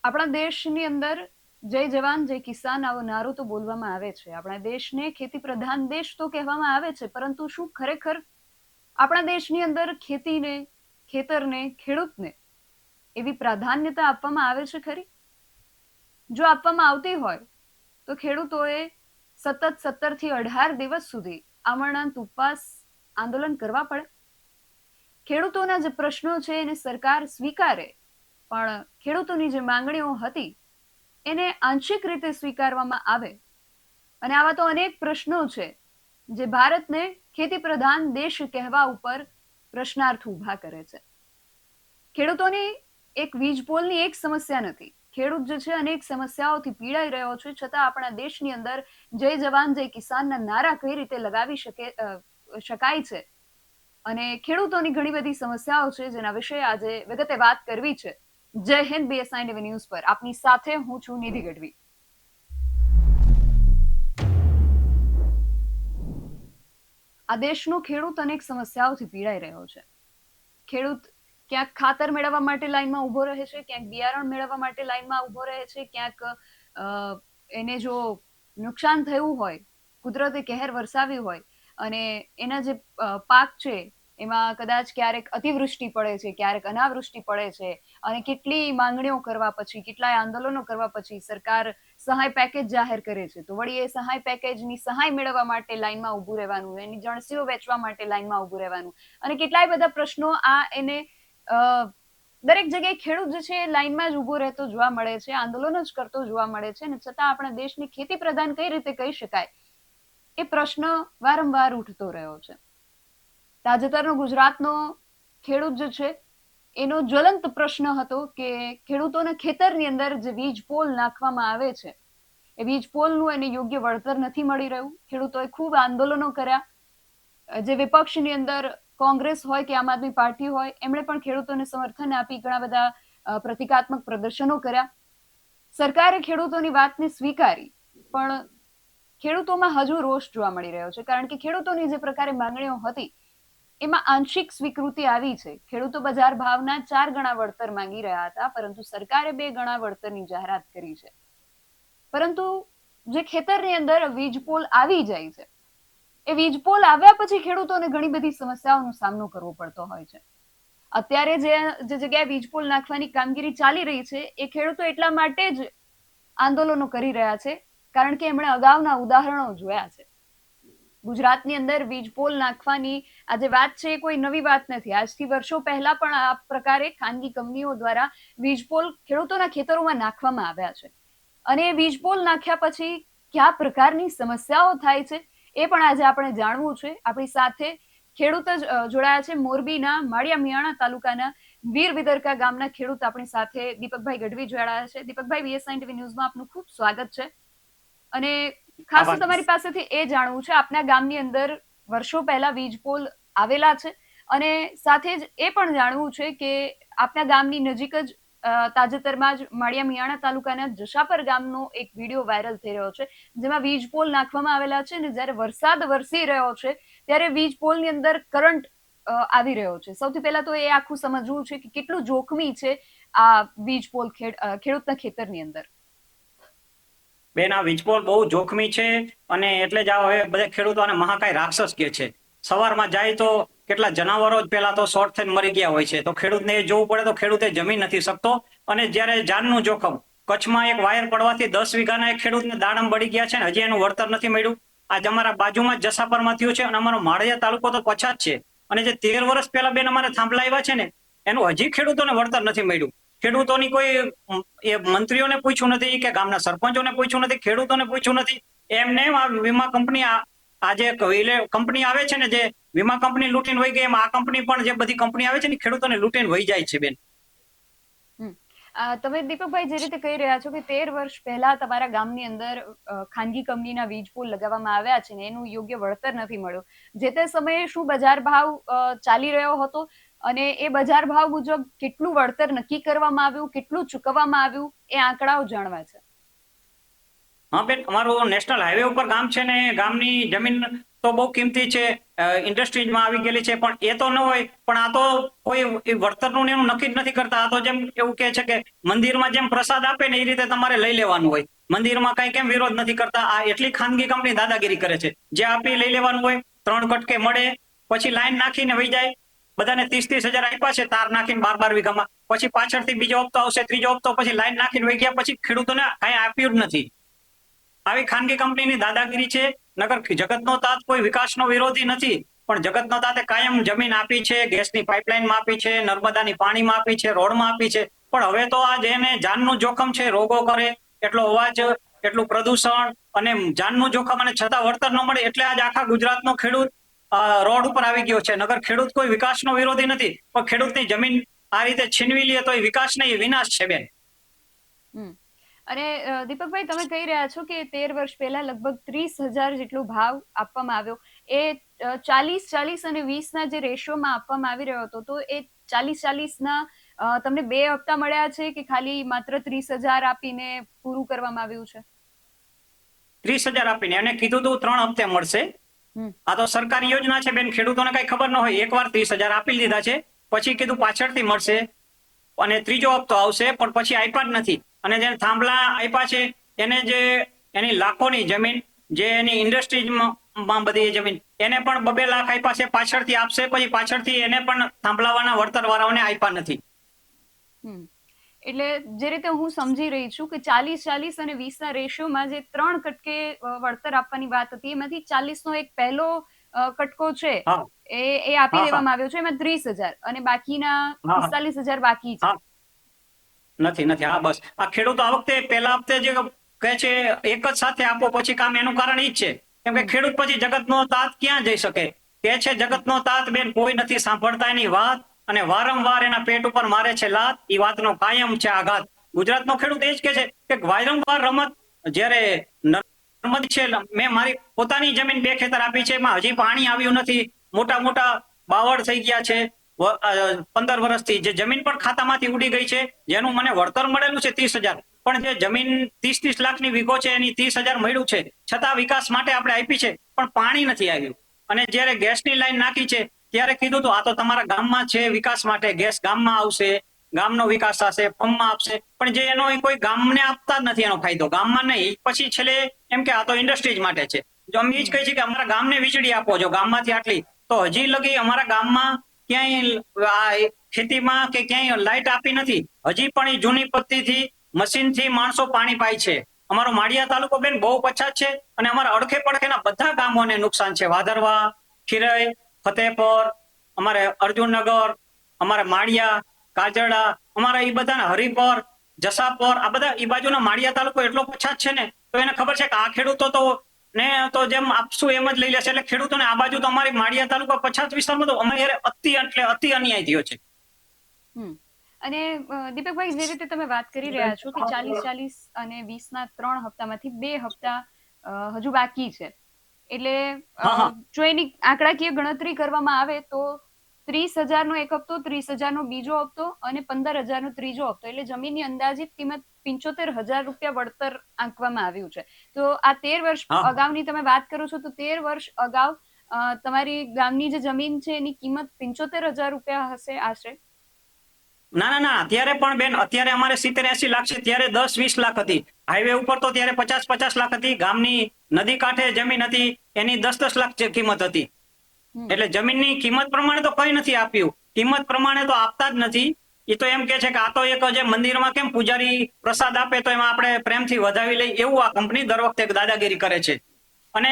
આપણા દેશની અંદર જય જવાન જય કિસાન આવો નારો તો બોલવામાં આવે છે. આપણા દેશને ખેતી પ્રધાન દેશ તો કહેવામાં આવે છે, પરંતુ શું ખરેખર આપણા દેશની અંદર ખેતીને, ખેતરને, ખેડૂતને એવી પ્રાધાન્યતા આપવામાં આવે છે ખરી? જો આપવામાં આવતી હોય તો ખેડૂતોએ સતત 17 થી 18 દિવસ સુધી આમરણાંત ઉપવાસ આંદોલન કરવા પડે. ખેડૂતોના જે પ્રશ્નો છે એને સરકાર સ્વીકારે, પણ ખેડૂતોની જે માંગણીઓ હતી એને આંશિક રીતે સ્વીકારવામાં આવે. અને આવા તો અનેક પ્રશ્નો છે જે ભારતને ખેતી પ્રધાન દેશ કહેવા ઉપર પ્રશ્નાર્થ ઉભા કરે છે. ખેડૂતોની એક વીજ પોલની એક સમસ્યા નથી. ખેડૂત જે છે અનેક સમસ્યાઓથી પીડાઈ રહ્યો છે, છતાં આપણા દેશની અંદર જય જવાન જય કિસાનના નારા કઈ રીતે લગાવી શકાય છે અને ખેડૂતોની ઘણી બધી સમસ્યાઓ છે જેના વિશે આજે વિગતે વાત કરવી છે. જય હિન્દ BSI ન્યૂઝ પર આપની સાથે હું છું નિધિ ગઢવી. આ દેશનો ખેડૂત અનેક સમસ્યાઓથી પીડાઈ રહ્યો છે. ખેડૂત ક્યાંક ખાતર મેળવવા માટે લાઈનમાં ઉભો રહે છે, ક્યાંક બિયારણ મેળવવા માટે લાઈનમાં ઉભો રહે છે, ક્યાંક એને જો નુકસાન થયું હોય, કુદરતે કહેર વરસાવ્યું હોય અને એના જે પાક છે એમાં કદાચ ક્યારેક અતિવૃષ્ટિ પડે છે, ક્યારેક અનાવૃષ્ટિ પડે છે અને કેટલી માંગણીઓ કરવા પછી, કેટલાય આંદોલનો કરવા પછી સરકાર સહાય પેકેજ જાહેર કરે છે, તો વળી એ સહાય પેકેજની સહાય મેળવવા માટે લાઈનમાં ઉભું રહેવાનું, એની જણસીઓ વેચવા માટે લાઈનમાં ઉભું રહેવાનું અને કેટલાય બધા પ્રશ્નો એને દરેક જગ્યાએ ખેડૂત જે છે એ લાઈનમાં જ ઉભો રહેતો જોવા મળે છે, આંદોલન જ કરતો જોવા મળે છે અને છતાં આપણા દેશની ખેતી પ્રધાન કઈ રીતે કહી શકાય એ પ્રશ્ન વારંવાર ઉઠતો રહ્યો છે. તાજેતરનો ગુજરાતનો ખેડૂત જે છે એનો જ્વલંત પ્રશ્ન હતો કે ખેડૂતોના ખેતરની અંદર જે વીજ પોલ નાખવામાં આવે છે એ વીજ પોલનું એને યોગ્ય વળતર નથી મળી રહ્યું. ખેડૂતોએ ખૂબ આંદોલનો કર્યા. જે વિપક્ષની અંદર કોંગ્રેસ હોય કે આમ આદમી પાર્ટી હોય, એમણે પણ ખેડૂતોને સમર્થન આપી ઘણા બધા પ્રતિકાત્મક પ્રદર્શનો કર્યા. સરકારે ખેડૂતોની વાતને સ્વીકારી, પણ ખેડૂતોમાં હજુ રોષ જોવા મળી રહ્યો છે, કારણ કે ખેડૂતોની જે પ્રકારે માંગણીઓ હતી એમાં આંશિક સ્વીકૃતિ આવી છે. ખેડૂતો બજાર ભાવના 4 ગણા વળતર માંગી રહ્યા હતા, પરંતુ સરકારે 2 ગણા વળતરની જાહેરાત કરી છે. પરંતુ જે ખેતરની અંદર વીજ પોલ આવી જાય છે, એ વીજ પોલ આવ્યા પછી ખેડૂતોને ઘણી બધી સમસ્યાઓનો સામનો કરવો પડતો હોય છે. અત્યારે જે જગ્યાએ વીજ પોલ નાખવાની કામગીરી ચાલી રહી છે એ ખેડૂતો એટલા માટે જ આંદોલનો કરી રહ્યા છે કારણ કે એમણે અગાઉના ઉદાહરણો જોયા છે. ગુજરાતની અંદર વીજ પોલ નાખવાની આ જે વાત છે એ કોઈ નવી વાત નથી. આજથી વર્ષો પહેલા પણ આ પ્રકારે ખાનગી કંપનીઓ દ્વારા વીજ પોલ ખેડૂતોના ખેતરોમાં નાખવામાં આવ્યા છે અને વીજ પોલ નાખ્યા પછી કયા પ્રકારની સમસ્યાઓ થાય છે એ પણ આજે આપણે જાણવું છે. આપણી સાથે ખેડૂત જ જોડાયા છે. મોરબીના માળિયા મિયાણા તાલુકાના વીર વિદરકા ગામના ખેડૂત આપણી સાથે દીપકભાઈ ગઢવી જોડાયા છે. દીપકભાઈ, BSI ન્યૂઝમાં આપનું ખૂબ સ્વાગત છે. અને ખાસ તો તમારી પાસેથી એ જાણવું છે, આપના ગામની અંદર વર્ષો પહેલા વીજ પોલ આવેલા છે અને સાથે જ એ પણ જાણવું છે કે આપના ગામની નજીક જ તાજેતરમાં જ માળિયા મિયાણા તાલુકાના જશાપર ગામનો એક વિડીયો વાયરલ થઈ રહ્યો છે જેમાં વીજ પોલ નાખવામાં આવેલા છે અને જ્યારે વરસાદ વરસી રહ્યો છે ત્યારે વીજ પોલની અંદર કરંટ આવી રહ્યો છે. સૌથી પહેલા તો એ આખું સમજવું છે કે કેટલું જોખમી છે આ વીજ પોલ ખેડૂતના ખેતરની અંદર. બેન, આ વીજપોલ બહુ જોખમી છે અને એટલે જ આ હવે બધા ખેડૂતો આને મહાકાય રાક્ષસ કહે છે. સવારમાં જાય તો કેટલા જનાવરો જ પેલા તો શોર્ટ થઈને મરી ગયા હોય છે, તો ખેડૂતને એ જોવું પડે તો ખેડૂતે જમી નથી શકતો. અને જ્યારે જાનનું જોખમ, કચ્છમાં એક વાયર પડવાથી 10 વીઘાના એક ખેડૂતને દાડમ બળી ગયા છે ને હજી એનું વળતર નથી મળ્યું. આજ અમારા બાજુમાં જ જસાપરમાં થયું છે અને અમારો માળિયા તાલુકો તો પછાત છે અને જે 13 વર્ષ પહેલા બેન અમારે થાંભલા આવ્યા છે ને એનું હજી ખેડૂતોને વળતર નથી મળ્યું. ખેડૂતોની કોઈ એ મંત્રીઓને પૂછ્યું નથી કે ગામના સરપંચોને પૂછ્યું નથી, ખેડૂતોને પૂછ્યું નથી. એમને આ વીમા કંપની આ જે કંપની આવે છે ને, જે વીમા કંપની લૂંટીને વહી ગઈ, એમ આ કંપની પણ જે બધી કંપની આવે છે ને ખેડૂતોને લૂંટીને વહી જાય છે બેન. તમે દીપકભાઈ જે રીતે કહી રહ્યા છો કે 13 વર્ષ પહેલા તમારા ગામની અંદર ખાનગી કંપનીના વીજ પોલ લગાવવામાં આવ્યા છે ને એનું યોગ્ય વળતર નથી મળ્યું. જે તે સમયે શું બજાર ભાવ ચાલી રહ્યો હતો અને એ બજાર ભાવ મુજબ કેટલું વળતર નક્કી કરવામાં આવ્યું, કેટલું ચૂકવવામાં આવ્યું, એ આંકડાઓ જાણવા છે. હા બેન, અમારું નેશનલ હાઈવે ઉપર ગામ છે ને ગામની જમીન તો બહુ કિંમતી છે, ઇન્ડસ્ટ્રીઝમાં આવી ગયેલી છે, પણ એ તો ન હોય. પણ આ તો કોઈ એ વળતરનું ને એનું નક્કી જ નથી કરતા. આ તો જેમ એવું કે છે કે મંદિરમાં જેમ પ્રસાદ આપે ને એ રીતે તમારે લઈ લેવાનું હોય. મંદિરમાં કઈ કેમ વિરોધ નથી કરતા? આ એટલી ખાનગી કંપની દાદાગીરી કરે છે. જે આપી લઈ લેવાનું હોય, 3 કટકે મળે, પછી લાઈન નાખીને વહી જાય. બધાને 30-30 હજાર આપ્યા છે તાર નાખીને 12 વીઘામાં, પછી પાછળથી બીજો હપ્તો આવશે, ત્રીજો હપ્તો, પછી લાઈન નાખીને વહી ગયા, પછી ખેડૂતોને કઈ આપ્યું જ નથી. આવી ખાનગી કંપનીની દાદાગીરી છે. નગર જગતનો તાત કોઈ વિકાસનો વિરોધી નથી, પણ જગતનો તાતે કાયમ જમીન આપી છે, ગેસની પાઇપલાઇનમાં આપી છે, નર્મદાની પાણીમાં આપી છે, રોડમાં આપી છે. પણ હવે તો આ જેને જાનનું જોખમ છે, રોગો કરે, એટલો અવાજ, એટલું પ્રદૂષણ અને જાનનું જોખમ, અને છતાં વળતર ન મળે, એટલે આજ આખા ગુજરાતનો ખેડૂત રોડ ઉપર આવી ગયો છે. નગર ખેડૂત કોઈ વિકાસનો વિરોધી નથી, પણ ખેડૂતની જમીન આ રીતે છીનવી લે તો એ વિકાસ નહીં, એ વિનાશ છે બેન. અને દીપકભાઈ, તમે કહી રહ્યા છો કે 13 વર્ષ પહેલા લગભગ 30,000 જેટલો ભાવ આપવામાં આવ્યો. એ 40-40 અને 20 જે રેશિયોમાં આપવામાં આવી રહ્યો હતો, તો એ 40-40 તમને 2 હપ્તા મળ્યા છે કે ખાલી માત્ર 30,000 આપીને પૂરું કરવામાં આવ્યું છે? 30,000 આપીને, એને કીધું હતું 3 હપ્તે મળશે. આ તો સરકારી યોજના છે બેન, ખેડૂતોને કઈ ખબર ન હોય. એકવાર 30,000 આપી દીધા છે, પછી કીધું પાછળથી મળશે અને ત્રીજો હપ્તો આવશે, પણ પછી આપ્યા જ નથી. અને જેને થાંભલા આપ્યા છે એને, જે એની લાખોની જમીન, જે એની ઇન્ડસ્ટ્રીઝમાં બધી જમીન, એને પણ 2-2 લાખ આપ્યા છે, પાછળથી આપશે, પછી પાછળથી એને પણ થાંભલાવાના વળતર વાળાઓને આપ્યા નથી. એટલે જે રીતે હું સમજી રહી છું કે 40-40 અને 20 રેશિયોમાં જે 3 કટકે વળતર આપવાની વાત હતી, એમાંથી 40 એક પહેલો કટકો છે એ આપી દેવામાં આવ્યો છે, એમાં 30,000, અને બાકીના 45,000 બાકી છે. નથી. હા, બસ આ ખેડૂતો આ વખતે પહેલા હપ્તે જે કહે છે એક જ સાથે આપો પછી કામ, એનું કારણ ઈ જ છે કેમ કે ખેડૂત પછી જગતનો તાત ક્યાં જઈ શકે? કે છે જગતનો તાત બેન, કોઈ નથી સાંભળતા એની વાત, અને વારંવાર એના પેટ ઉપર મારે છે લાત. એ વાતનો કાયમ છે આઘાત. ગુજરાતનો ખેડૂત એ જ કે છે કે વારંવાર રમત, જ્યારે નર્મદ છે, મેં મારી પોતાની જમીન 2 ખેતર આપી છે, એમાં હજી પાણી આવ્યું નથી, મોટા બાવળ થઈ ગયા છે 15 વર્ષથી, જે જમીન પણ ખાતામાંથી ઉડી ગઈ છે, જેનું મને વળતર મળેલું છે 30,000, પણ જે જમીન 30-30 લાખની વીઘો છે એની 30,000 મળ્યું છે, છતાં વિકાસ માટે આપણે આપી છે, પણ પાણી નથી આવ્યું. અને જ્યારે ગેસની લાઈન નાખી છે ત્યારે કીધું હતું આ તો તમારા ગામમાં છે, વિકાસ માટે ગેસ ગામમાં આવશે, ગામનો વિકાસ થશે, પંપમાં આપશે, પણ જે એનો કોઈ ગામને આપતા જ નથી, એનો ફાયદો ગામમાં નહીં. પછી છેલ્લે એમ કે આ તો ઇન્ડસ્ટ્રીઝ માટે છે. જો અમે એ જ કહી છે કે અમારા ગામને વીજળી આપો છો ગામમાંથી આટલી, તો હજી લગી અમારા ગામમાં ક્યાંય ખેતીમાં કે ક્યાંય લાઇટ આપી નથી. હજી પણ એ જૂની પદ્ધતિથી મશીનથી માણસો પાણી પાય છે. અમારો માળિયા તાલુકો બેન બહુ પછાત છે, અને અમારા અડખે પડખેના બધા ગામોને નુકસાન છે. વાધરવા, ખીરઈ, ફતેપુર, અમારે અર્જુનનગર, અમારે માળિયા, કાજરડા, અમારા એ બધાના હરિપર, જસાપર, આ બધા એ બાજુના માળિયા તાલુકો એટલો પછાત છે ને, તો એને ખબર છે કે આ ખેડૂતો તો જેમ આપશું એમ જ લઈ લેશે. એટલે ખેડૂતોને આ બાજુ તો અમારી માળિયા તાલુકા પછાત વિસ્તારમાં તો અમારે અતિ અન્યાય થયો છે. અને દીપકભાઈ, જે રીતે તમે વાત કરી રહ્યા છો કે 40-40 અને 20 3 હપ્તામાંથી 2 હપ્તા હજુ બાકી છે, એટલે જો એની આંકડાકીય ગણતરી કરવામાં આવે તો 30,000 એક હપ્તો, 30,000 બીજો હપ્તો અને 15,000 ત્રીજો હપ્તો, એટલે જમીનની અંદાજિત કિંમત 75,000 રૂપિયા વળતર આંકવામાં આવ્યું છે. તો આ 13 વર્ષ અગાઉની તમે વાત કરો છો, તો 13 વર્ષ અગાઉ તમારી ગામની જે જમીન છે એની કિંમત 75,000 રૂપિયા હશે આશરે? ના, અત્યારે પણ બેન, અત્યારે અમારે 70-80 લાખ છે, ત્યારે 10-20 લાખ હતી. હાઈવે ઉપર તો ત્યારે 50-50 લાખ હતી. ગામની નદી કાંઠે જમીન હતી, એની 10-10 લાખ કિંમત હતી. એટલે જમીનની કિંમત પ્રમાણે તો કઈ નથી આપ્યું, કિંમત પ્રમાણે તો આપતા જ નથી. એ તો એમ કે છે કે આ તો એક જે મંદિરમાં કેમ પૂજારી પ્રસાદ આપે તો એમાં આપણે પ્રેમથી વધાવી લઈ, એવું આ કંપની દર વખતે દાદાગીરી કરે છે. અને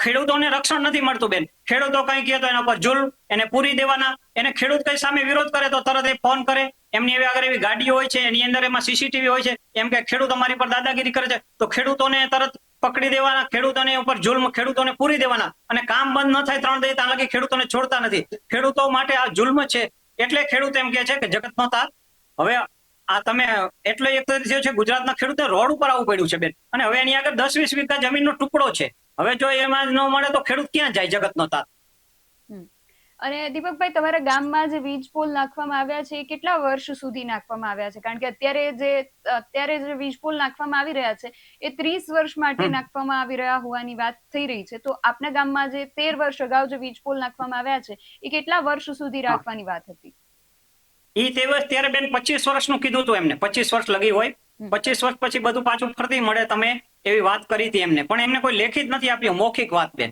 ખેડૂતોને રક્ષણ નથી મળતું બેન. ખેડૂતો કઈ કહે તો એના પર જુલ્મ, એને પૂરી દેવાના. એને ખેડૂત કઈ સામે વિરોધ કરે તો તરત એ ફોન કરે. એમની આગળ એવી ગાડીઓ હોય છે, એની અંદર એમાં સીસીટીવી હોય છે, એમ કે ખેડૂત અમારી પર દાદાગીરી કરે છે, તો ખેડૂતોને તરત પકડી દેવાના, ખેડૂતોને ઉપર જુલ્મ, ખેડૂતોને પૂરી દેવાના. અને કામ બંધ ન થાય 3 દિવસ ત્યાં લગી ખેડૂતોને છોડતા નથી. ખેડૂતો માટે આ જુલ્મ છે. એટલે ખેડૂત એમ કે છે કે જગતનો તાત. હવે આ તમે એટલો એક થયો છે, ગુજરાતના ખેડૂતને રોડ ઉપર આવવું પડ્યું છે બેન. અને હવે એની આગળ 10-20 વીઘા જમીનનો ટુકડો છે. હવે જો એમાં ન મળે તો ખેડૂત ક્યાં જાય? જગતનો તાત. અને દીપકભાઈ, તમારા ગામમાં જે વીજ પોલ નાખવામાં આવ્યા છે એ કેટલા વર્ષ સુધી નાખવામાં આવ્યા છે? કારણ કે અત્યારે જે વીજ પોલ નાખવામાં આવી રહ્યા છે એ 30 વર્ષ માટે હમ નાખવામાં આવી રહ્યા હોવાની વાત થઈ રહી છે. તો આપના ગામમાં જે 13 વર્ષ અગાઉ જે વીજ પોલ નાખવામાં આવ્યા છે એ કેટલા વર્ષ સુધી હા, રાખવાની વાત હતી? ઈ ત્યારે બેન 25 વર્ષનું કીધું હતું એમને, 25 વર્ષ લગી હોય. હમ 25 વર્ષ પછી બધું પાછું ફરતી મળે તમે એવી વાત કરી હતી એમને, પણ એમને કોઈ લેખિત નથી આપ્યું, મૌખિક વાત બેન.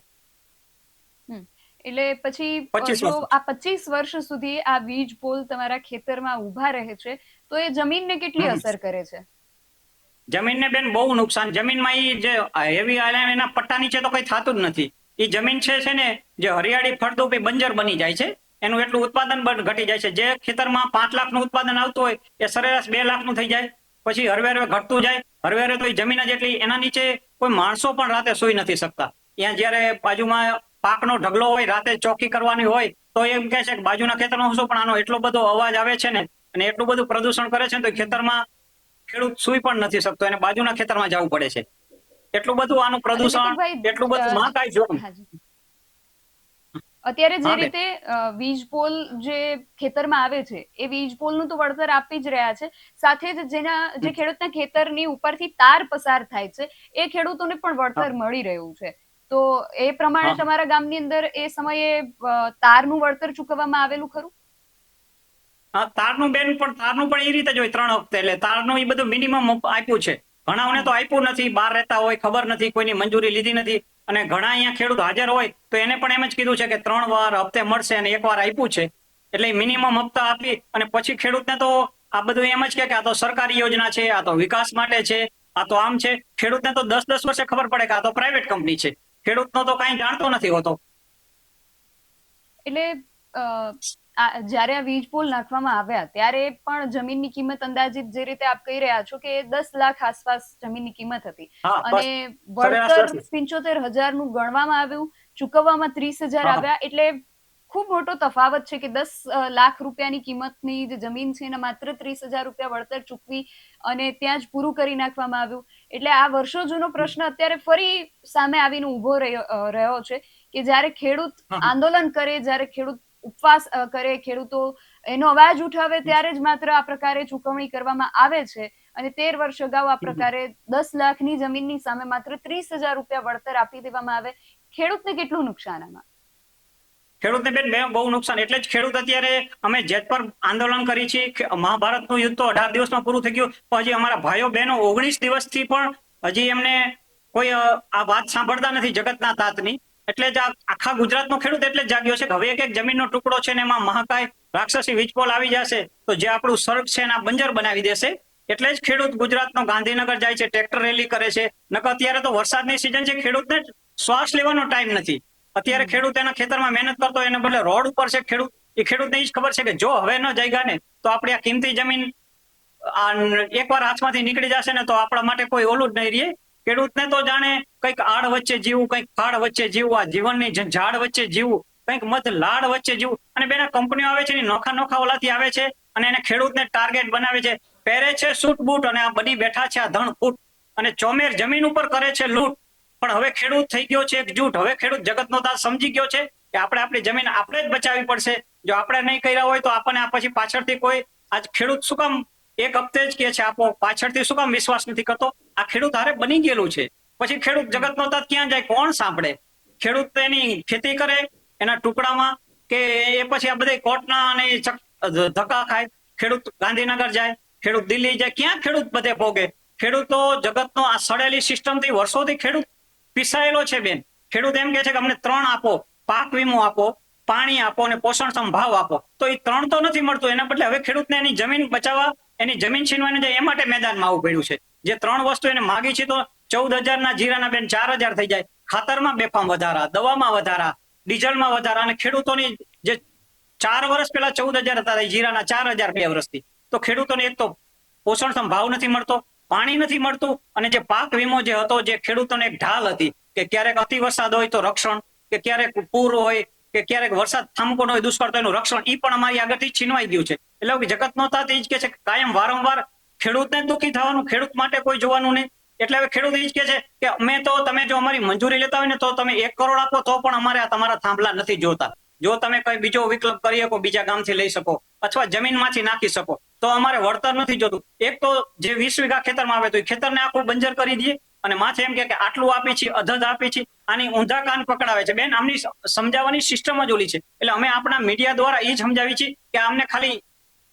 હમ એટલે પછી 25 વર્ષ. જો આ 25 વર્ષ સુધી આ વીજ પોલ તમારા ખેતરમાં ઉભા રહે છે તો એ જમીનને કેટલી હમ અસર કરે છે? જમીનને બેન બહુ નુકસાન. જમીનમાં ઈ જે હેવી એના પટ્ટા નીચે તો કઈ થતું જ નથી. ઈ જમીન છે ને, જે હરિયાળી ફળદ્રુપ એ બંજર બની જાય છે. એનું એટલું ઉત્પાદન પણ ઘટી જાય છે. જે ખેતરમાં 5 લાખનું ઉત્પાદન આવતું હોય એ સરેરાશ 2 લાખનું થઈ જાય. પછી હરવે હરવે ઘટતું જાય. હરવે હરવે તો એ જમીન જ એટલી, એના નીચે કોઈ માણસો પણ રાતે સૂઈ નથી શકતા. ત્યાં જયારે બાજુમાં પાકનો ઢગલો હોય, રાતે ચોકી કરવાની હોય, તો એમ કહે છે કે બાજુના ખેતરમાં શું, પણ આનો એટલો બધો અવાજ આવે છે ને, અને એટલું બધું પ્રદૂષણ કરે છે ને, તો ખેતરમાં ખેડૂત સૂઈ પણ નથી શકતો, એને બાજુના ખેતરમાં જવું પડે છે. એટલું બધું આનું અને પ્રદૂષણ, દીપકભાઈ, એટલું બધું મહાકાય જોખમ. હાજી, અત્યારે જે હા બેન. રીતે વીજ પોલ જે ખેતરમાં આવે છે એ વીજ પોલનું તો વળતર આપી જ રહ્યા છે, સાથે જ જે ખેડૂતના ખેતરની ઉપરથી તાર પસાર થાય છે એ ખેડૂતોને પણ હા વળતર મળી રહ્યું છે. તો એ પ્રમાણે હા તમારા ગામની અંદર એ સમયે તારનું વળતર ચૂકવવામાં આવેલું ખરું? હા, તારનું પણ એ રીતે જ હોય 3 વખતે. એટલે તારનું એ બધું મિનિમમ આપ્યું છે. ઘણાઓને તો આપ્યું નથી, બહાર રહેતા હોય, ખબર નથી, કોઈની મંજૂરી લીધી નથી. અને ઘણા અહીંયા ખેડૂત હાજર હોય તો એને પણ એમ જ કીધું છે કે 3 વાર હપ્તે મળશે, અને 1 વાર આપ્યું છે. એટલે મિનિમમ હપ્તા આપી અને પછી ખેડૂતને તો આ બધું એમ જ કે આ તો સરકારી યોજના છે, આ તો વિકાસ માટે છે, આ તો આમ છે. ખેડૂતને તો 10-10 વર્ષે ખબર પડે કે આ તો પ્રાઇવેટ કંપની છે. ખેડૂતનો તો કાંઈ જાણતો નથી હોતો. એટલે જ્યારે આ વીજ પોલ નાખવામાં આવ્યા ત્યારે પણ જમીનની કિંમત અંદાજિત જે રીતે આપ કહી રહ્યા છો કે 10 લાખ આસપાસ જમીનની કિંમત હતી, હા, અને બસ સરેરાશ વળતર 10. 75,000 નું ગણવામાં આવ્યું, ચૂકવવામાં 30,000 હા આવ્યા. એટલે ખૂબ મોટો તફાવત છે કે 10 લાખ રૂપિયાની કિંમતની જે જમીન છે એના માત્ર 30,000 રૂપિયા વળતર ચૂકવી અને ત્યાં જ પૂરું કરી નાખવામાં આવ્યું. એટલે આ વર્ષો જૂનો પ્રશ્ન અત્યારે ફરી સામે આવીને ઉભો રહ્યો છે કે જ્યારે ખેડૂત હા આંદોલન કરે, જ્યારે ખેડૂત ઉપવાસ કરે, ખેડૂતો એનો અવાજ ઉઠાવે, ત્યારે જ માત્ર આ પ્રકારે ચૂકવણી કરવામાં આવે છે. અને 13 વર્ષ અગાઉ આ પ્રકારે 10 લાખની જમીનની સામે માત્ર 30,000 રૂપિયા વળતર આપી દેવામાં આવે. ખેડૂતને કેટલું નુકસાન આમાં? ખેડૂતને બેન બહુ નુકસાન. એટલે જ ખેડૂત અત્યારે અમે જેત પર આંદોલન કરી છીએ. મહાભારતનું યુદ્ધ તો 18 દિવસમાં પૂરું થઈ ગયું, પણ હજી અમારા ભાઈઓ બહેનો 19 દિવસથી પણ હજી એમને કોઈ આ વાત સાંભળતા નથી જગતના તાતની. એટલે જ આખા ગુજરાતનો ખેડૂત એટલે જ જાગ્યો છે કે હવે એક જમીનનો ટુકડો છે ને એમાં મહાકાય રાક્ષસી વીજપોલ આવી જશે તો જે આપણું સર્ગ છે એના બંજર બનાવી દેશે. એટલે જ ખેડૂત ગુજરાતનો ગાંધીનગર જાય છે, ટ્રેક્ટર રેલી કરે છે. નકર અત્યારે તો વરસાદની સિઝન છે, ખેડૂતને શ્વાસ લેવાનો ટાઈમ નથી. અત્યારે ખેડૂત એના ખેતરમાં મહેનત કરતો હોય, એને બદલે રોડ ઉપર છે ખેડૂત. એ ખેડૂતને એ જ ખબર છે કે જો હવે ન જાગ્યા ને તો આપણી આ કિંમતી જમીન એકવાર હાથમાંથી નીકળી જશે ને તો આપણા માટે કોઈ ઓલું જ નહીં રહે. ખેડૂતને તો જાણે કંઈક આડ વચ્ચે જીવવું, કંઈક ફાડ વચ્ચે જીવવું, આ જીવનની ઝાડ વચ્ચે જીવવું, કંઈક મધ લાડ વચ્ચે જીવવું. અને બેના કંપનીઓ આવે છે, નોખા નોખા ઓલાથી આવે છે અને એને ખેડૂતને ટાર્ગેટ બનાવે છે. પહેરે છે સૂટ બૂટ અને આ બની બેઠા છે આ ધણ ફૂટ, અને ચોમેર જમીન ઉપર કરે છે લૂંટ. પણ હવે ખેડૂત થઈ ગયો છે એકજૂટ. હવે ખેડૂત જગતનો તાત સમજી ગયો છે કે આપણે આપણી જમીન આપણે જ બચાવવી પડશે. જો આપણે નહીં કર્યા હોય તો આપણને આ પછી પાછળથી કોઈ, આજ ખેડૂત શું કામ એક હપ્તે જ કે છે આપો, પાછળથી શું કામ વિશ્વાસ નથી કરતો? આ ખેડૂત હારે બની ગયેલું છે. પછી ખેડૂત જગતનો તાત ક્યાં જાય, કોણ સાંભળે? ખેડૂત એની ખેતી કરે એના ટુકડામાં, કે એ પછી આ બધા કોર્ટના અને ધક્કા ખાય. ખેડૂત ગાંધીનગર જાય, ખેડૂત દિલ્હી જાય, ક્યાં ખેડૂત બધે ભોગે? ખેડૂતો જગતનો આ સડેલી સિસ્ટમથી વર્ષોથી ખેડૂત પીસાયેલો છે બેન. ખેડૂત એમ કે છે કે અમને 3 આપો, પાક વીમો આપો, પાણી આપો અને પોષણક્ષમ ભાવ આપો. તો એ 3 તો નથી મળતું. એના બદલે હવે ખેડૂતને એની જમીન બચાવવા, એની જમીન છીનવાને જાય એ માટે મેદાનમાં આવવું પડ્યું છે. જે 3 વસ્તુ એને માગી છે તો 14,000ના જીરાના બેન 4,000 થઈ જાય. ખાતરમાં બેફામ વધારા, દવામાં વધારા, ડીઝલમાં વધારા, અને ખેડૂતોની જે 4 વર્ષ પહેલા 14,000 હતા એ જીરાના 4,000 2 વર્ષથી. તો ખેડૂતોને એક તો પોષણક્ષમ ભાવ નથી મળતો, પાણી નથી મળતું, અને જે પાક વીમો જે હતો, જે ખેડૂતોને એક ઢાલ હતી કે ક્યારેક અતિ વરસાદ હોય તો રક્ષણ, કે ક્યારેક પૂર હોય, કે ક્યારેક વરસાદ થામકો હોય, દુષ્કાળ તો એનું રક્ષણ, એ પણ અમારી આગળથી છીનવાઈ ગયું છે. એટલે જગતનો તાત એ જ કે છે કે કાયમ વારંવાર ખેડૂતને દુઃખી થવાનું, ખેડૂત માટે કોઈ જોવાનું નહીં. એટલે હવે ખેડૂત એ જ કે છે કે અમે તો, તમે જો અમારી મંજૂરી લેતા હોય ને તો તમે 1 કરોડ આપો તો પણ અમારે આ તમારા થાંભલા નથી જોતા. જો તમે કઈ બીજો વિકલ્પ કરી શકો, બીજા ગામથી લઈ શકો અથવા જમીનમાંથી નાખી શકો તો અમારે વળતર નથી જોતું. એક તો જે 20 વીઘા ખેતરમાં આવે તો એ ખેતરને આખું બંજર કરી દઈએ અને માથે એમ કે આટલું આપી છે, અધધ આપી છે, આની ઊંધા કાન પકડાવે છે. બેન, આમની સમજાવવાની સિસ્ટમ જ ઓલી છે. એટલે અમે આપણા મીડિયા દ્વારા એ જ સમજાવી છીએ કે આમને ખાલી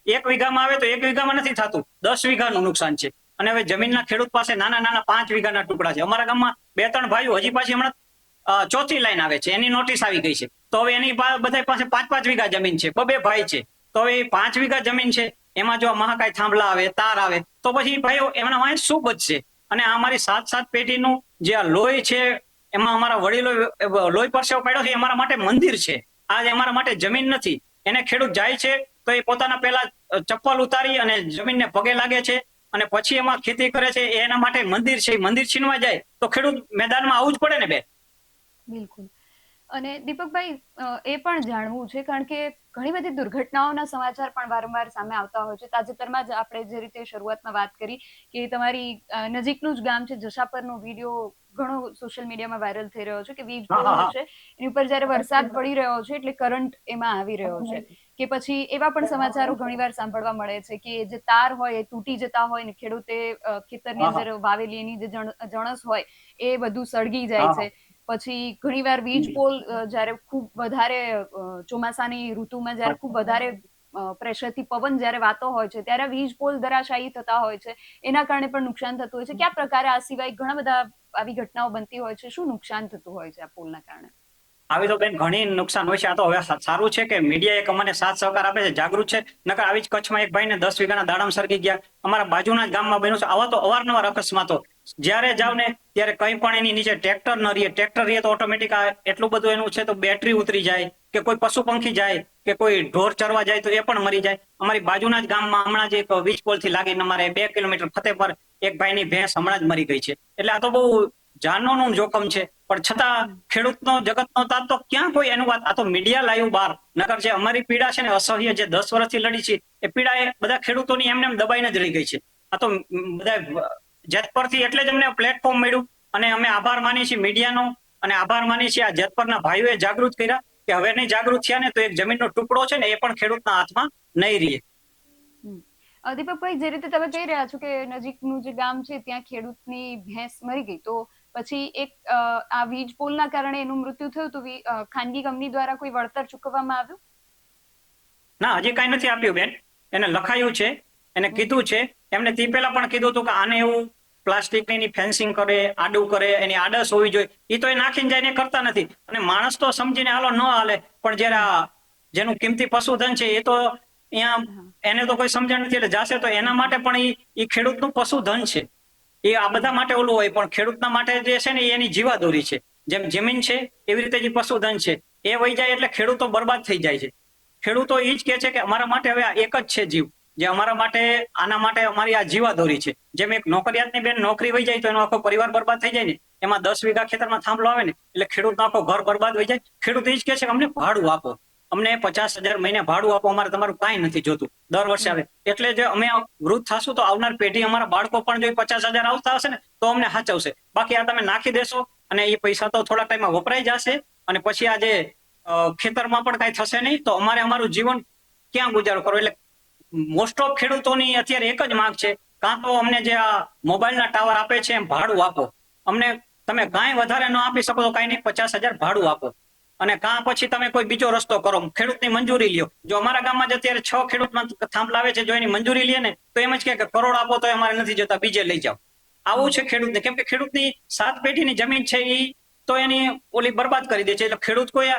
1 વીઘામાં આવે તો 1 વીઘામાં નથી થતું, 10 વીઘાનું નુકસાન છે. અને હવે જમીનના ખેડૂત પાસે નાના નાના 5 વીઘાના ટુકડા છે. અમારા ગામમાં 2-3 ભાઈઓ હજી પાછી હમણાં ચોથી લાઈન આવે છે, એની નોટિસ આવી ગઈ છે. તો હવે એની બધા પાસે 5-5 વીઘા જમીન છે, બે ભાઈ છે. તો હવે 5 વીઘા જમીન છે, એમાં જો મહાકાય થાંભલા આવે, તાર આવે તો પછી ભાઈઓ એમના વાંહે શું બચશે? અને આ અમારી 7 પેઢીનું જે આ લોહી છે, એમાં અમારા વડીલો લોહી પરસેવો પાડ્યો છે, અમારા માટે મંદિર છે. આ અમારા માટે જમીન નથી. એને ખેડૂત જાય છે તો એ પોતાના પહેલા ચપ્પલ ઉતારી અને જમીનને પગે લાગે છે અને પછી એમાં ખેતી કરે છે. એના માટે મંદિર છે. મંદિર છીનવા જાય તો ખેડૂત મેદાનમાં આવવું જ પડે ને બેન. બિલકુલ. અને દીપકભાઈ, એ પણ જાણવું છે, કારણ કે ઘણી બધી દુર્ઘટનાઓના સમાચાર પણ વારંવાર સામે આવતા હોય છે. તાજેતરમાં જ આપણે જે રીતે શરૂઆતમાં વાત કરી કે તમારી નજીકનું જ ગામ છે જશાપરનો વિડીયો ઘણો સોશિયલ મીડિયામાં વાયરલ થઈ રહ્યો છે કે વીજ પોલ હશે એની ઉપર જ્યારે વરસાદ પડી રહ્યો છે એટલે કરંટ એમાં આવી રહ્યો છે, કે પછી એવા પણ સમાચારો ઘણીવાર સાંભળવા મળે છે કે જે તાર હોય એ તૂટી જતા હોય ને ખેડૂતે ખેતરની અંદર વાવેલી એની જે જણસ હોય એ બધું સળગી જાય છે. પછી ઘણીવાર વીજ પોલ જ્યારે ખૂબ વધારે ચોમાસાની ઋતુમાં જ્યારે ખૂબ વધારે પ્રેશરથી પવન જ્યારે વાતો હોય છે ત્યારે વીજ પોલ ધરાશાયી થતા હોય છે, એના કારણે પણ નુકસાન થતું હોય છે. કયા પ્રકારે આ સિવાય ઘણા બધા આવી ઘટનાઓ બનતી હોય છે, શું નુકસાન થતું હોય છે આ પોલના કારણે? આવી તો બેન ઘણી નુકસાન હોય છે. આ તો હવે સારું છે કે મીડિયા એક અમને સાથ સહકાર આપે છે, જાગૃત છે. નકર આવી જ કચ્છમાં એક ભાઈને 10 વીઘાના દાડમ સરકી ગયા. અમારા બાજુના જ ગામમાં બન્યું છે. આવા તો અવારનવાર અકસ્માતો જ્યારે જાવ ને ત્યારે કંઈ પણ એની નીચે ટ્રેક્ટર ન રહીએ, ટ્રેક્ટર રહીએ તો ઓટોમેટિક એટલું બધું એનું છે તો બેટરી ઉતરી જાય કે કોઈ પશુ પંખી જાય કે કોઈ ઢોર ચરવા જાય તો એ પણ મરી જાય. અમારી બાજુના જ ગામમાં હમણાં જ એક વીજ પોલ થી લાગીને અમારે 2 કિલોમીટર ફતેપર એક ભાઈની ભેંસ હમણાં જ મરી ગઈ છે. એટલે આ તો બહુ જાનોનું જોખમ છે. પણ છતાં ખેડૂતનો જગતનો તાત તો ક્યાં કોઈ એનું વાત. આ તો મીડિયા લાવ્યું બહાર. નકર જે અમારી પીડા છે ને અસહ્ય, જે 10 વર્ષથી લડી છે એ પીડા એ બધા ખેડૂતોની એમને એમ દબાઈને જ રહી ગઈ છે. આ તો બધા જેતપરથી એટલે જ અમને પ્લેટફોર્મ મળ્યું અને અમે આભાર માનીએ છીએ મીડિયાનો અને આભાર માનીએ છીએ આ જેતપરના ભાઈઓએ જાગૃત કર્યા કે હવે નહીં જાગૃત થયા ને તો એક જમીનનો ટુકડો છે ને એ પણ ખેડૂતના હાથમાં નહીં રહે. દીપકભાઈ, જે રીતે તમે કહી રહ્યા છો કે નજીકનું જે ગામ છે ત્યાં ખેડૂતની ભેંસ મરી ગઈ, તો પછી એક આ વીજ પોલના કારણે એનું મૃત્યુ થયું તો ખાનગી કંપની દ્વારા કોઈ વળતર ચૂકવવામાં આવ્યું? ના, હજી કઈ નથી આપ્યું બેન. એને લખાયું છે, એને કીધું છે. એમને તે પહેલા પણ કીધું હતું કે આને એવું પ્લાસ્ટિકની ફેન્સિંગ કરે, આડું કરે, એની આડસ હોવી જોઈએ. એ તો એ નાખીને જાય ને કરતા નથી. અને માણસ તો સમજીને હાલો ન હાલે, પણ જયારે જેનું કિંમતી પશુધન છે એ તો અહીંયા એને તો કોઈ સમજણ નથી. એટલે જાશે તો એના માટે પણ એ ખેડૂતનું પશુધન છે. એ આ બધા માટે ઓલું હોય, પણ ખેડૂતના માટે જે છે ને એ એની જીવાદોરી છે. જેમ જમીન છે એવી રીતે જે પશુધન છે એ વહી જાય એટલે ખેડૂતો બરબાદ થઈ જાય છે. ખેડૂતો એ જ કે છે કે અમારા માટે હવે આ એક જ છે જીવ, જે અમારા માટે આના માટે અમારી આ જીવાદોરી છે. જેમ એક નોકરિયાતની બેન નોકરી વહી જાય તો એનો આખો પરિવાર બરબાદ થઈ જાય ને, એમાં 10 વીઘા ખેતરમાં થાંભલો આવે ને એટલે ખેડૂતનો આખો ઘર બરબાદ થઈ જાય. ખેડૂત એ જ કે છે કે અમને ભાડું આપો, અમને 50,000 મહિને ભાડું આપો, અમારે તમારું કાંઈ નથી જોતું, દર વર્ષે આવે. એટલે જે અમે વૃદ્ધ થશું તો આવનાર પેઢી, અમારા બાળકો પણ જો 50,000 આવતા હશે ને તો અમને સાચવશે. બાકી આ તમે નાખી દેશો અને એ પૈસા તો થોડા ટાઈમમાં વપરાઈ જશે અને પછી આ જે ખેતરમાં પણ કાંઈ થશે નહીં તો અમારે અમારું જીવન ક્યાં ગુજારો કરો. એટલે મોસ્ટ ઓફ ખેડૂતોની અત્યારે એક જ માંગ છે, કાં તો અમને જે આ મોબાઈલના ટાવર આપે છે એમ ભાડું આપો. અમને તમે કાંઈ વધારે ન આપી શકો તો કાંઈ નહીં, 50,000 ભાડું આપો. અને કાં પછી તમે કોઈ બીજો રસ્તો કરો, ખેડૂતની મંજૂરી લ્યો. જો અમારા ગામમાં જ અત્યારે 6 ખેડૂત થાંભલા આવે છે, જો એની મંજૂરી લે ને તો એમ જ કે કરોડ આપો તો અમારે નથી જોતા, બીજે લઈ જાઓ. આવું છે ખેડૂતને. કેમ કે ખેડૂતની 7 પેઢીની જમીન છે એ તો એની ઓલી બરબાદ કરી દે છે. એટલે ખેડૂત કોઈ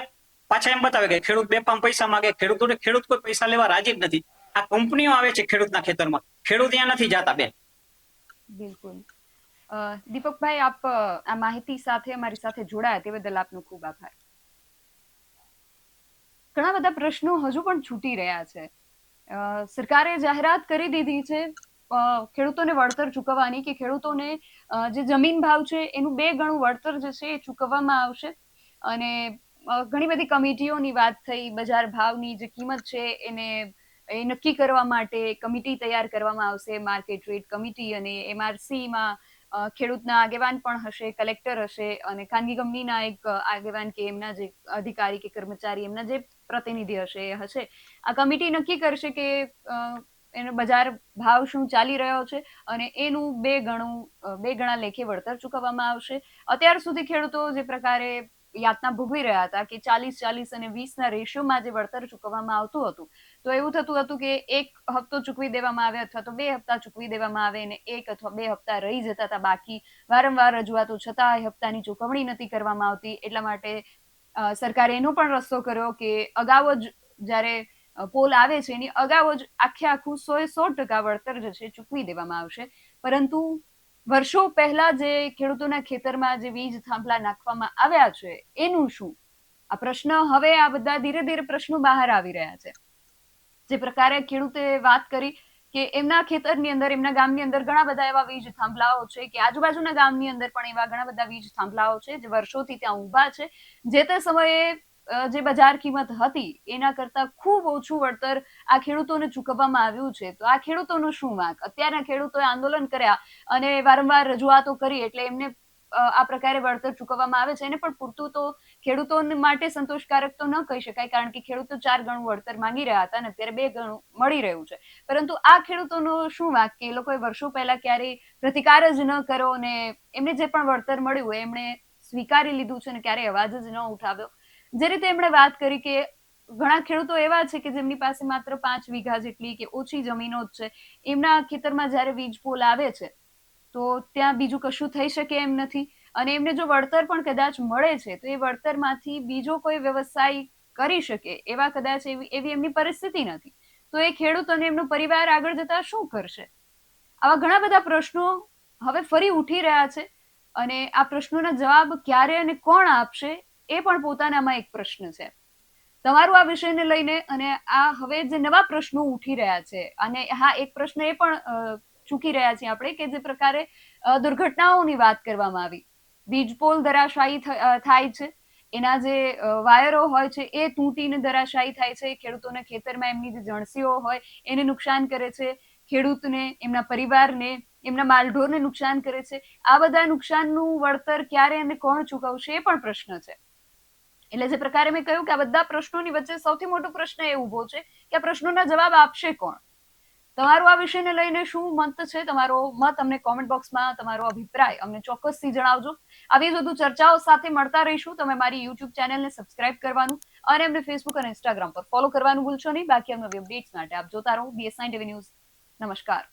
પાછા એમ બતાવે કે ખેડૂત બેફામ પૈસા માંગે. ખેડૂત કોઈ પૈસા લેવા રાજી જ નથી. આ કંપનીઓ આવે છે ખેડૂતના ખેતરમાં, ખેડૂત ત્યાં નથી જાતા બેન. બિલકુલ. દીપકભાઈ, આપ આ માહિતી સાથે અમારી સાથે જોડાયા તે બદલ આપનો ખૂબ આભાર. ઘણા બધા પ્રશ્નો હજુ પણ છૂટી રહ્યા છે. સરકારે જાહેરાત કરી દીધી છે ખેડૂતોને વળતર ચૂકવવાની કે ખેડૂતોને જે જમીન ભાવ છે એનું 2 ગણું વળતર જે છે એ ચૂકવવામાં આવશે. અને ઘણી બધી કમિટીઓની વાત થઈ, બજાર ભાવની જે કિંમત છે એને એ નક્કી કરવા માટે કમિટી તૈયાર કરવામાં આવશે, માર્કેટ રેટ કમિટી. અને MRCમાં ખેડૂતના આગેવાન પણ હશે, કલેક્ટર હશે અને ખાનગી કંપનીના એક આગેવાન કે એમના જે અધિકારી કે કર્મચારી, એમના જે પ્રતિનિધિ હશે એ હશે. આ કમિટી નક્કી કરશે કે એનો બજાર ભાવ શું ચાલી રહ્યો છે અને એનું બે ગણા લેખે વળતર ચૂકવવામાં આવશે. અત્યાર સુધી ખેડૂતો જે પ્રકારે યાતના ભોગવી રહ્યા હતા કે 40-40 અને 20 ના રેશિયોમાં જે વળતર ચૂકવવામાં આવતું હતું, તો એવું થતું હતું કે એક હપ્તો ચૂકવી દેવામાં આવે અથવા તો 2 હપ્તા ચૂકવી દેવામાં આવે અને 1 અથવા 2 હપ્તા રહી જતા હતા બાકી. વારંવાર રજૂઆતો છતાં એ હપ્તાની ચૂકવણી નથી કરવામાં આવતી. એટલા માટે સરકારે એનો પણ રસ્તો કર્યો કે અગાઉ જ જ્યારે પોલ આવે છે એની અગાઉ જ આખું 100% વળતર જે છે ચૂકવી દેવામાં આવશે. પરંતુ વર્ષો પહેલા જે ખેડૂતોના ખેતરમાં જે વીજ થાંભલા નાખવામાં આવ્યા છે એનું શું? આ પ્રશ્ન હવે આ બધા ધીરે ધીરે પ્રશ્નો બહાર આવી રહ્યા છે. જે પ્રકારે ખેડૂતે વાત કરી કે એમના ખેતરની અંદર, એમના ગામની અંદર ઘણા બધા એવા વીજ થાંભલાઓ છે કે આજુબાજુના ગામની અંદર પણ એવા ઘણા બધા વીજ થાંભલાઓ છે જે વર્ષોથી ત્યાં ઊભા છે. જે તે સમયે જે બજાર કિંમત હતી એના કરતા ખૂબ ઓછું વળતર આ ખેડૂતોને ચૂકવવામાં આવ્યું છે. તો આ ખેડૂતોનું શું વાંક? અત્યારના ખેડૂતોએ આંદોલન કર્યા અને વારંવાર રજૂઆતો કરી એટલે એમને આ પ્રકારે વળતર ચૂકવવામાં આવે છે. એને પણ પૂરતું તો ખેડૂતો માટે સંતોષકારક તો ન કહી શકાય, કારણ કે ખેડૂતો 4 ગણું વળતર માંગી રહ્યા હતા અને અત્યારે 2 ગણું મળી રહ્યું છે. પરંતુ આ ખેડૂતોનો શું વાંક કે એ લોકોએ વર્ષો પહેલા ક્યારેય પ્રતિકાર જ ન કર્યો અને એમને જે પણ વળતર મળ્યું એમણે સ્વીકારી લીધું છે અને ક્યારેય અવાજ જ ન ઉઠાવ્યો. જે રીતે એમણે વાત કરી કે ઘણા ખેડૂતો એવા છે કે જેમની પાસે માત્ર 5 વીઘા જેટલી કે ઓછી જમીનો જ છે. એમના ખેતરમાં જ્યારે વીજ પોલ આવે છે તો ત્યાં બીજું કશું થઈ શકે એમ નથી અને એમને જો વળતર પણ કદાચ મળે છે તો એ વળતરમાંથી બીજો કોઈ વ્યવસાય કરી શકે એવા કદાચ એવી એમની પરિસ્થિતિ નથી. તો એ ખેડૂત અને એમનો પરિવાર આગળ જતા શું કરશે? આવા ઘણા બધા પ્રશ્નો હવે ફરી ઉઠી રહ્યા છે અને આ પ્રશ્નોના જવાબ ક્યારે અને કોણ આપશે એ પણ પોતાનામાં એક પ્રશ્ન છે. તમારું આ વિષયને લઈને અને આ હવે જે નવા પ્રશ્નો ઉઠી રહ્યા છે અને હા, એક પ્રશ્ન એ પણ ચૂકી રહ્યા છીએ આપણે કે જે પ્રકારે દુર્ઘટનાઓની વાત કરવામાં આવી. વીજ પોલ ધરાશાયી થાય છે, એના જે વાયરો હોય છે એ તૂટીને ધરાશાયી થાય છે, ખેડૂતોના ખેતરમાં એમની જે જણસીઓ હોય એને નુકસાન કરે છે, ખેડૂતને, એમના પરિવારને, એમના માલઢોરને નુકસાન કરે છે. આ બધા નુકસાનનું વળતર ક્યારે અને કોણ ચૂકવશે એ પણ પ્રશ્ન છે. એટલે જે પ્રકારે મેં કહ્યું કે આ બધા પ્રશ્નોની વચ્ચે સૌથી મોટો પ્રશ્ન એ ઉભો છે કે આ પ્રશ્નોના જવાબ આપશે કોણ? તમારું આ વિષયને લઈને શું મત છે? તમારો મત અમને કોમેન્ટ બોક્સમાં, તમારો અભિપ્રાય અમને ચોક્કસથી જણાવજો. આવી જ વધુ ચર્ચાઓ સાથે મળતા રહીશું. તમે મારી યુટ્યુબ ચેનલને સબસ્ક્રાઇબ કરવાનું અને અમને ફેસબુક અને ઇન્સ્ટાગ્રામ પર ફોલો કરવાનું ભૂલશો નહીં. બાકી અમને અપડેટ્સ માટે આપ જોતા રહો BS9 TV ન્યૂઝ. નમસ્કાર.